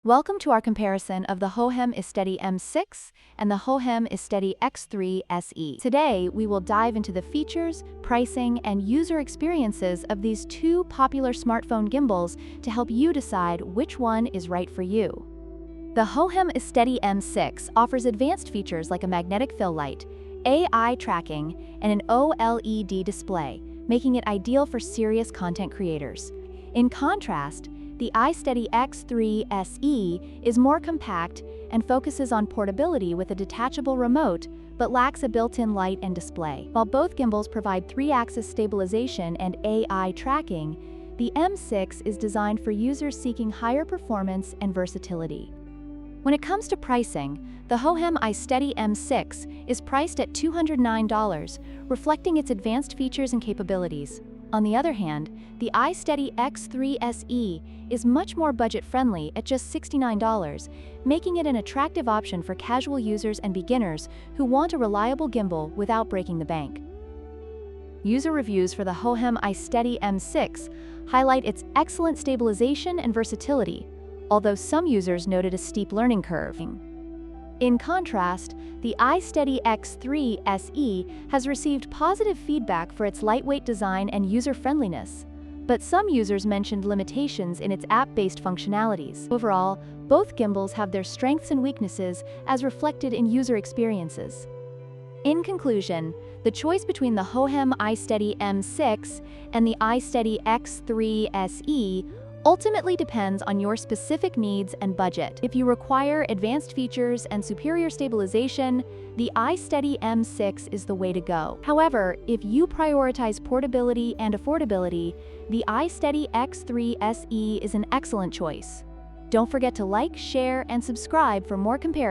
Welcome to our comparison of the Hohem iSteady M6 and the Hohem iSteady X3 SE. Today, we will dive into the features, pricing, and user experiences of these two popular smartphone gimbals to help you decide which one is right for you. The Hohem iSteady M6 offers advanced features like a magnetic fill light, AI tracking, and an OLED display, making it ideal for serious content creators. In contrast, the iSteady X3 SE is more compact and focuses on portability with a detachable remote, but lacks a built-in light and display. While both gimbals provide 3-axis stabilization and AI tracking, the M6 is designed for users seeking higher performance and versatility. When it comes to pricing, the Hohem iSteady M6 is priced at $209, reflecting its advanced features and capabilities. On the other hand, the iSteady X3 SE is much more budget-friendly at just $69, making it an attractive option for casual users and beginners who want a reliable gimbal without breaking the bank. User reviews for the Hohem iSteady M6 highlight its excellent stabilization and versatility, although some users noted a steep learning curve. In contrast, the iSteady X3 SE has received positive feedback for its lightweight design and user-friendliness, but some users mentioned limitations in its app-based functionalities. Overall, both gimbals have their strengths and weaknesses as reflected in user experiences. In conclusion, the choice between the Hohem iSteady M6 and the iSteady X3 SE ultimately depends on your specific needs and budget. If you require advanced features and superior stabilization, the iSteady M6 is the way to go. However, if you prioritize portability and affordability, the iSteady X3 SE is an excellent choice. Don't forget to like, share, and subscribe for more comparisons.